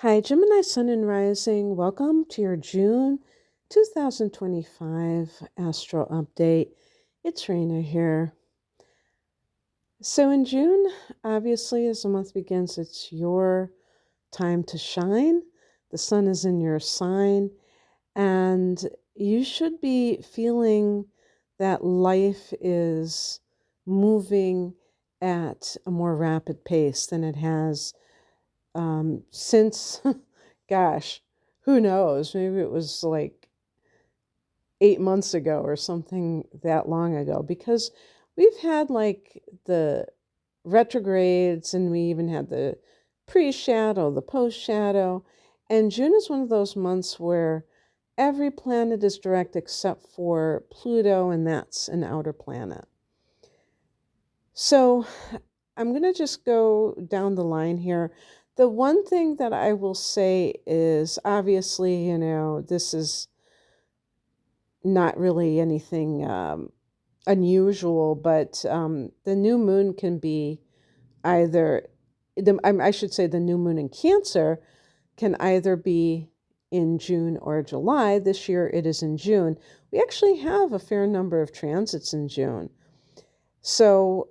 Hi, Gemini Sun and Rising. Welcome to your June 2025 Astro Update. It's Raina here. So, in June, obviously, as the month begins, it's your time to shine. The sun is in your sign, and you should be feeling that life is moving at a more rapid pace than it has since, gosh, who knows? Maybe it was like 8 months ago or something that long ago, because we've had like the retrogrades and we even had the pre shadow, the post shadow. And June is one of those months where every planet is direct except for Pluto, and that's an outer planet. So I'm going to just go down the line here. The one thing that I will say is obviously, this is not really anything unusual, but the new moon can be either, I should say, the new moon in Cancer can either be in June or July. This year it is in June. We actually have a fair number of transits in June. So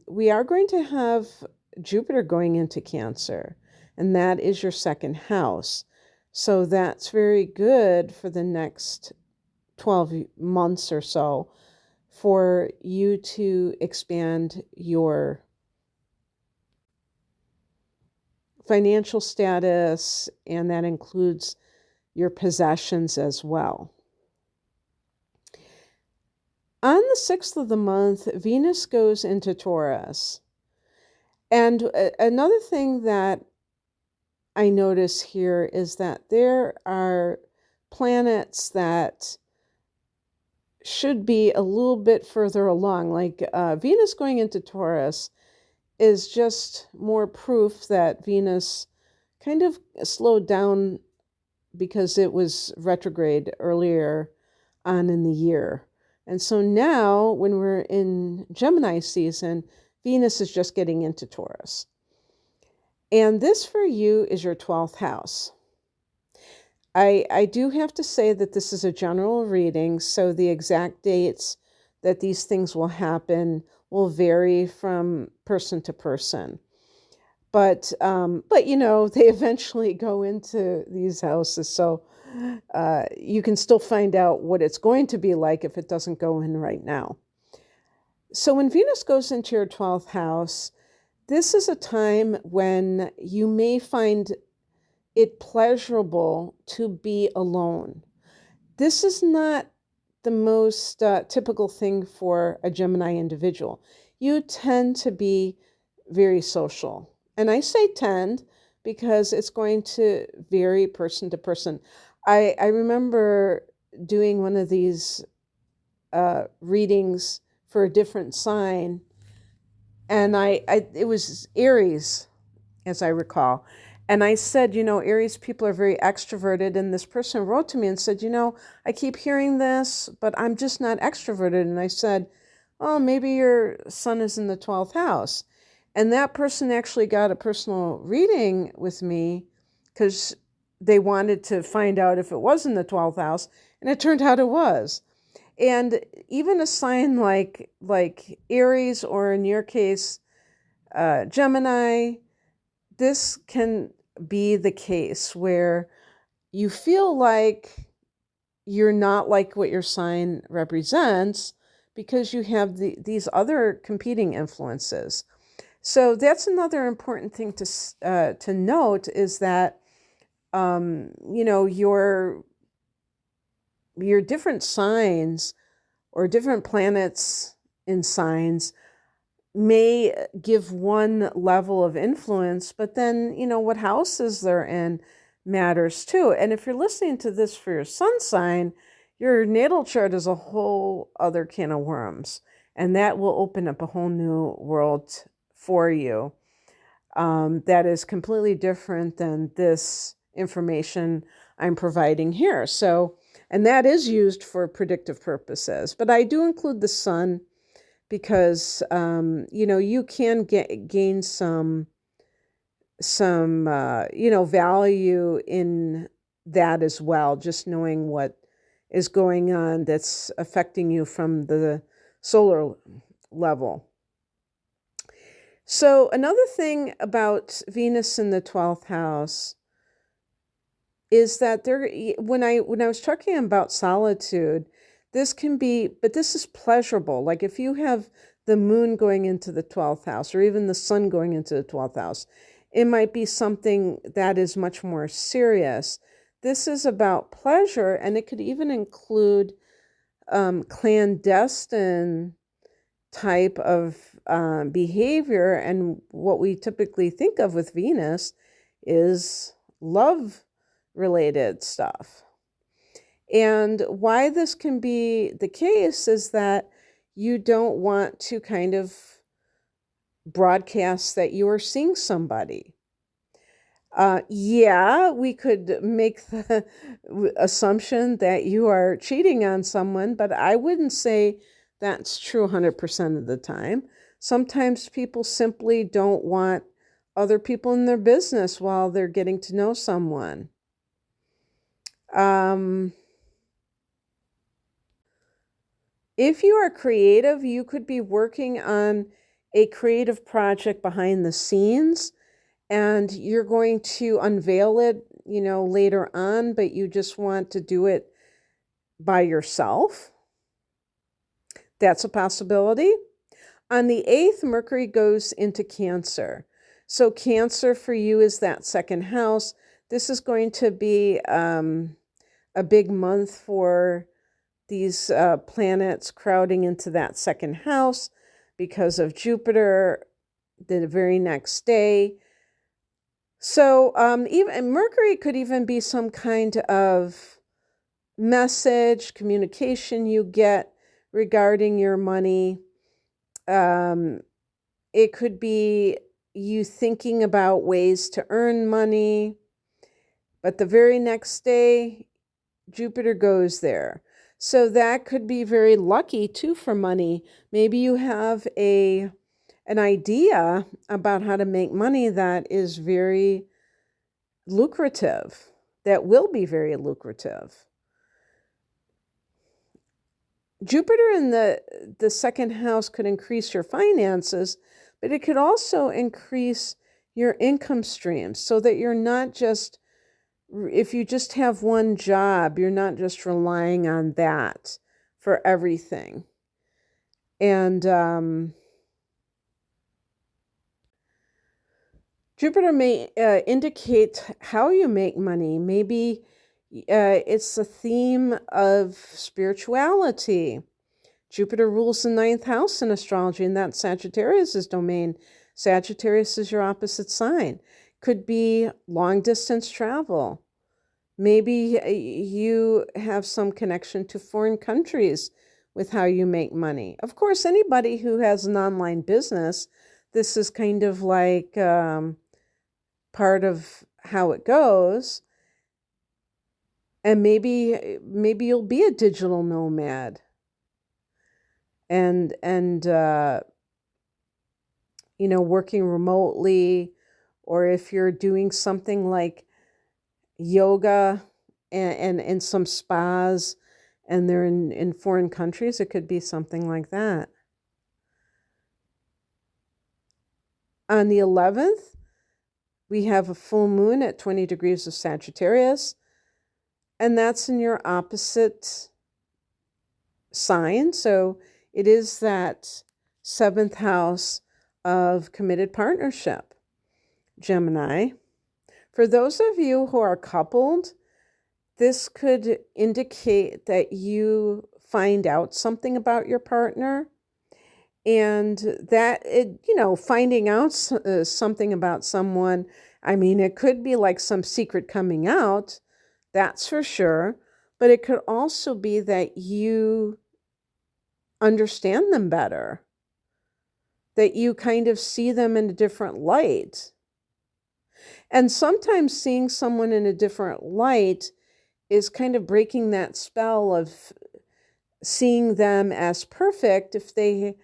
we are going to have Jupiter going into Cancer, and that is your second house. So that's very good for the next 12 months or so for you to expand your financial status, and that includes your possessions as well. On the 6th of the month, Venus goes into Taurus. And another thing that I notice here is that there are planets that should be a little bit further along. Like Venus going into Taurus is just more proof that Venus kind of slowed down because it was retrograde earlier on in the year. And so now, when we're in Gemini season, Venus is just getting into Taurus. And this for you is your 12th house. I do have to say that this is a general reading, so the exact dates that these things will happen will vary from person to person. But they eventually go into these houses, so you can still find out what it's going to be like if it doesn't go in right now. So when Venus goes into your 12th house, this is a time when you may find it pleasurable to be alone. This is not the most typical thing for a Gemini individual. You tend to be very social. And I say tend because it's going to vary person to person. I remember doing one of these readings for a different sign, and it was Aries, as I recall. And I said, Aries people are very extroverted. And this person wrote to me and said, I keep hearing this, but I'm just not extroverted. And I said, oh, maybe your sun is in the 12th house. And that person actually got a personal reading with me because they wanted to find out if it was in the 12th house. And it turned out it was. And even a sign like Aries, or in your case, Gemini, this can be the case where you feel like you're not like what your sign represents because you have these other competing influences. So that's another important thing to note, is that your different signs or different planets in signs may give one level of influence, but then, what houses they're in matters too. And if you're listening to this for your sun sign, your natal chart is a whole other can of worms, and that will open up a whole new world for you that is completely different than this information I'm providing here. So, and that is used for predictive purposes, but I do include the sun because, you can gain some some value in that as well, just knowing what is going on that's affecting you from the solar level. So another thing about Venus in the 12th house is that when I was talking about solitude, this can be, but this is pleasurable. Like if you have the moon going into the 12th house or even the sun going into the 12th house, it might be something that is much more serious. This is about pleasure, and it could even include clandestine type of behavior. And what we typically think of with Venus is love related stuff. And why this can be the case is that you don't want to kind of broadcast that you are seeing somebody. Yeah, we could make the assumption that you are cheating on someone, but I wouldn't say that's true 100% of the time. Sometimes people simply don't want other people in their business while they're getting to know someone. If you are creative, you could be working on a creative project behind the scenes, and you're going to unveil it, later on, but you just want to do it by yourself. That's a possibility. On the 8th, Mercury goes into Cancer. So Cancer for you is that second house. This is going to be a big month for these planets crowding into that second house because of Jupiter the very next day. So even Mercury could even be some kind of message, communication you get regarding your money. It could be you thinking about ways to earn money, but the very next day, Jupiter goes there. So that could be very lucky too for money. Maybe you have an idea about how to make money that is very lucrative, that will be very lucrative. Jupiter in the second house could increase your finances, but it could also increase your income streams so that you're not just, if you just have one job, you're not just relying on that for everything. And Jupiter may indicate how you make money. Maybe it's a theme of spirituality. Jupiter rules the 9th house in astrology, and that's Sagittarius' domain. Sagittarius is your opposite sign. Could be long distance travel. Maybe you have some connection to foreign countries with how you make money. Of course, anybody who has an online business, this is kind of like part of how it goes. And maybe you'll be a digital nomad and working remotely, or if you're doing something like yoga and some spas and they're in foreign countries, it could be something like that. On the 11th, we have a full moon at 20 degrees of Sagittarius, and that's in your opposite sign. So it is that 7th house of committed partnership, Gemini. For those of you who are coupled, this could indicate that you find out something about your partner, and that finding out something about someone, I mean, it could be like some secret coming out, that's for sure, but it could also be that you understand them better, that you kind of see them in a different light. And sometimes seeing someone in a different light is kind of breaking that spell of seeing them as perfect if they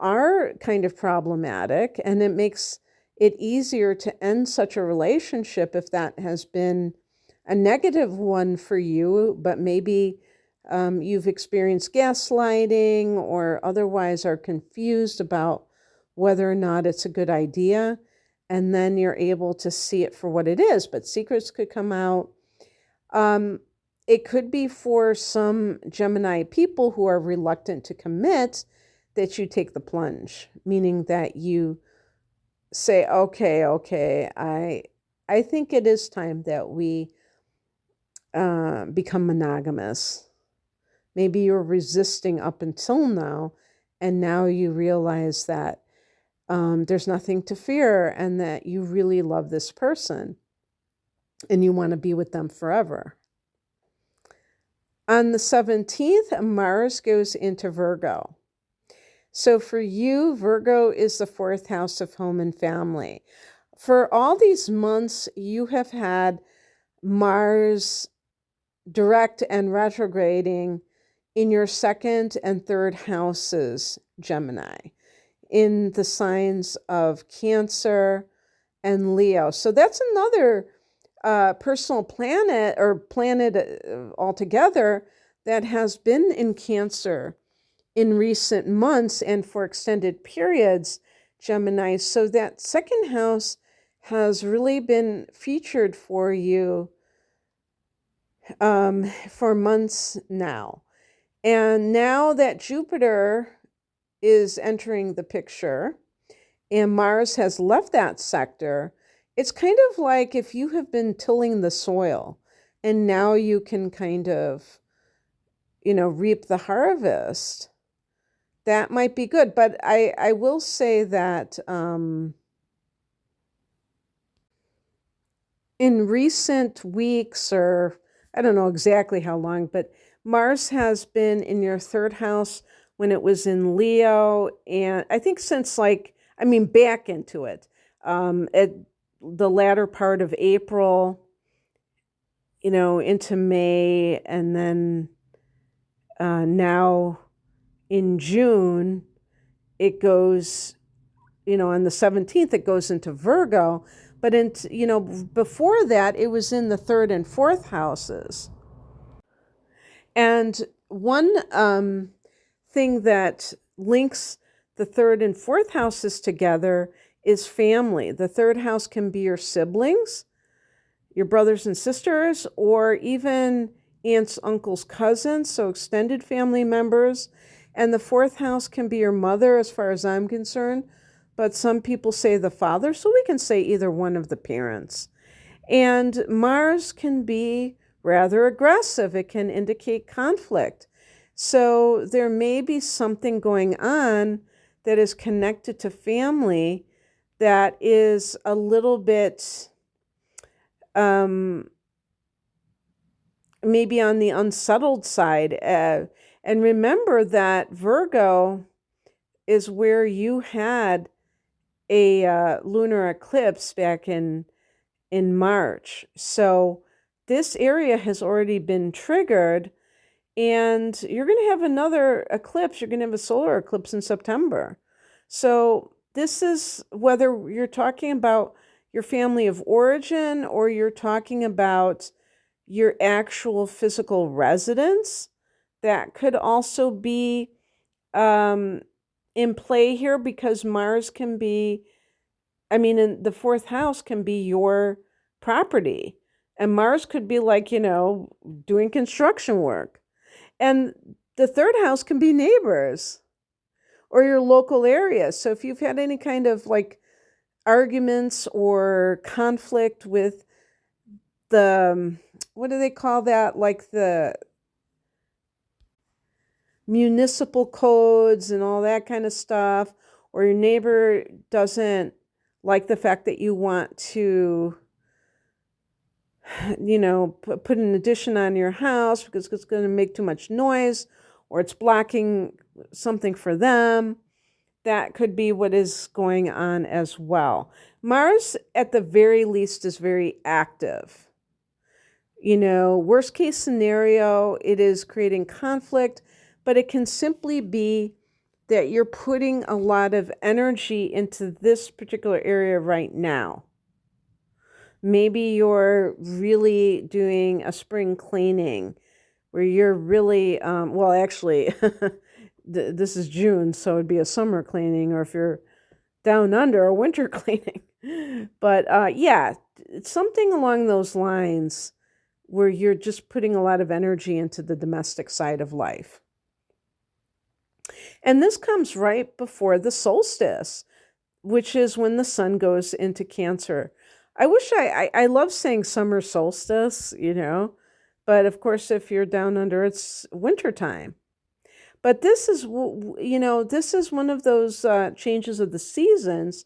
are kind of problematic, and it makes it easier to end such a relationship if that has been a negative one for you, but maybe you've experienced gaslighting or otherwise are confused about whether or not it's a good idea. And then you're able to see it for what it is. But secrets could come out. It could be for some Gemini people who are reluctant to commit that you take the plunge, meaning that you say, okay, I think it is time that we become monogamous. Maybe you're resisting up until now, and now you realize that there's nothing to fear and that you really love this person and you want to be with them forever. On the 17th, Mars goes into Virgo. So for you, Virgo is the 4th house of home and family. For all these months, you have had Mars direct and retrograding in your 2nd and 3rd houses, Gemini, in the signs of Cancer and Leo. So that's another personal planet or planet altogether that has been in Cancer in recent months and for extended periods, Gemini. So that 2nd house has really been featured for you for months now. And now that Jupiter is entering the picture and Mars has left that sector, it's kind of like if you have been tilling the soil and now you can kind of, reap the harvest. That might be good. But I will say that in recent weeks, or I don't know exactly how long, but Mars has been in your 3rd house when it was in Leo. And I think since back into it at the latter part of April, into May, and then now in June, it goes, on the 17th, it goes into Virgo. But before that, it was in the 3rd and 4th houses. And one thing that links the 3rd and 4th houses together is family. The 3rd house can be your siblings, your brothers and sisters, or even aunts, uncles, cousins, so extended family members. And the 4th house can be your mother, as far as I'm concerned. But some people say the father, so we can say either one of the parents. And Mars can be rather aggressive. It can indicate conflict. So there may be something going on that is connected to family that is a little bit maybe on the unsettled side. And remember that Virgo is where you had a lunar eclipse back in March. So this area has already been triggered, and you're going to have another eclipse. You're going to have a solar eclipse in September. So this is whether you're talking about your family of origin or you're talking about your actual physical residence. That could also be in play here, because Mars can be, in the 4th house can be your property. And Mars could be doing construction work. And the 3rd house can be neighbors or your local area. So if you've had any kind of arguments or conflict with the, what do they call that? The municipal codes and all that kind of stuff, or your neighbor doesn't like the fact that you want to, put an addition on your house because it's going to make too much noise, or it's blocking something for them. That could be what is going on as well. Mars, at the very least, is very active. Worst case scenario, it is creating conflict, but it can simply be that you're putting a lot of energy into this particular area right now. Maybe you're really doing a spring cleaning where you're really, well, actually, this is June, so it'd be a summer cleaning, or if you're down under, a winter cleaning. But yeah, it's something along those lines where you're just putting a lot of energy into the domestic side of life. And this comes right before the solstice, which is when the sun goes into Cancer. I wish I love saying summer solstice, but of course, if you're down under, it's wintertime. But this is, this is one of those changes of the seasons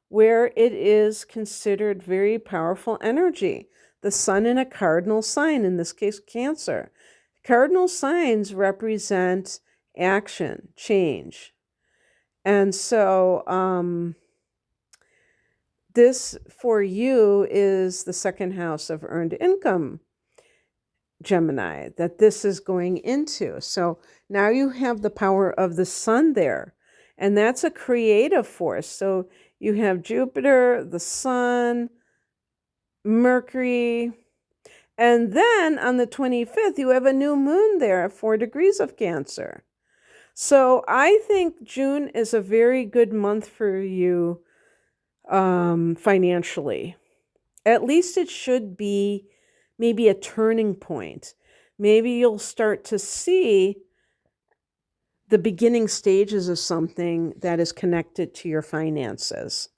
where it is considered very powerful energy. The sun in a cardinal sign, in this case, Cancer. Cardinal signs represent action, change. And so this for you is the second house of earned income, Gemini, that this is going into. So now you have the power of the sun there, and that's a creative force. So you have Jupiter, the sun, Mercury, and then on the 25th, you have a new moon there at 4 degrees of Cancer. So I think June is a very good month for you financially. At least it should be maybe a turning point. Maybe you'll start to see the beginning stages of something that is connected to your finances.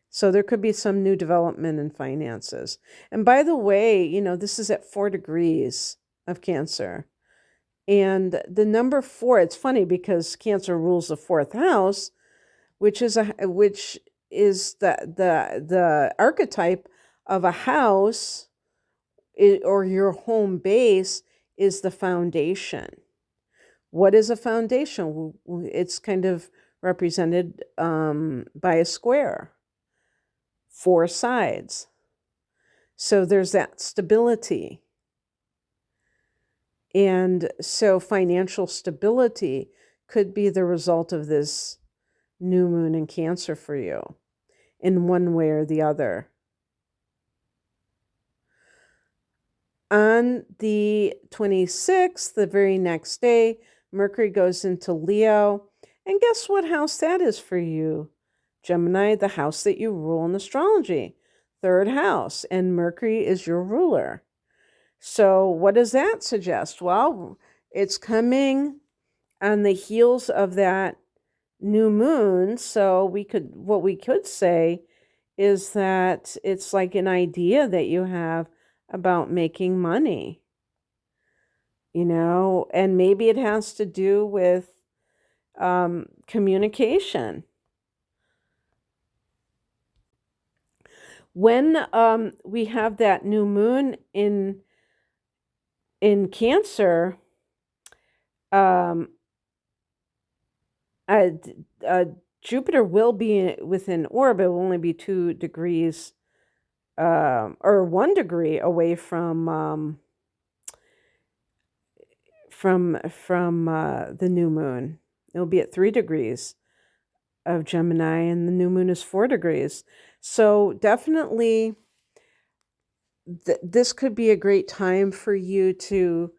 So there could be some new development in finances. And by the way, this is at 4 degrees of Cancer. And the number 4, it's funny because Cancer rules the 4th house, which is the archetype of a house, or your home base is the foundation. What is a foundation? It's kind of represented by a square, 4 sides. So there's that stability. And so financial stability could be the result of this new moon in Cancer for you in one way or the other. On the 26th, the very next day, Mercury goes into Leo. And guess what house that is for you, Gemini? The house that you rule in astrology, 3rd house. And Mercury is your ruler. So what does that suggest? Well, it's coming on the heels of that new moon. So what we could say is that it's like an idea that you have about making money, and maybe it has to do with communication. When we have that new moon in Cancer, Jupiter will be within orbit, will only be 2 degrees or 1 degree away from the new moon. It'll be at 3 degrees of Gemini, and the new moon is 4 degrees. So definitely this could be a great time for you to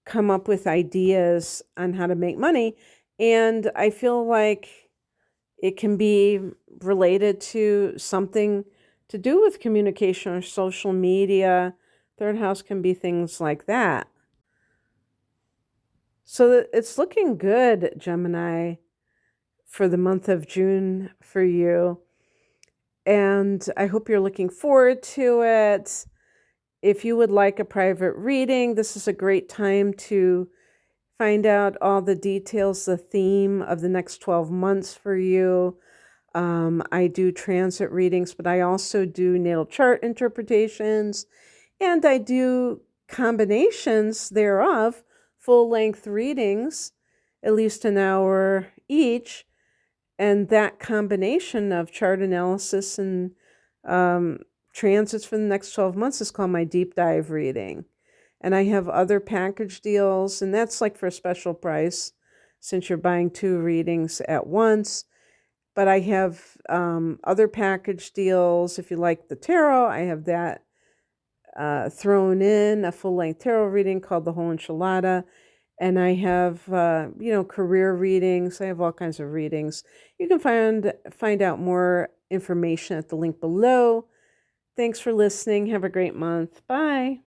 come up with ideas on how to make money. And I feel like it can be related to something to do with communication or social media. 3rd house can be things like that. So it's looking good, Gemini, for the month of June for you. And I hope you're looking forward to it. If you would like a private reading, this is a great time to find out all the details, the theme of the next 12 months for you. I do transit readings, but I also do natal chart interpretations, and I do combinations thereof, full-length readings, at least an hour each. And that combination of chart analysis and transits for the next 12 months is called my deep dive reading. And I have other package deals, and that's like for a special price. since you're buying 2 readings at once. But I have other package deals. If you like the tarot, I have that thrown in, a full-length tarot reading called The Whole Enchilada. And I have, career readings. I have all kinds of readings. You can find out more information at the link below. Thanks for listening. Have a great month. Bye.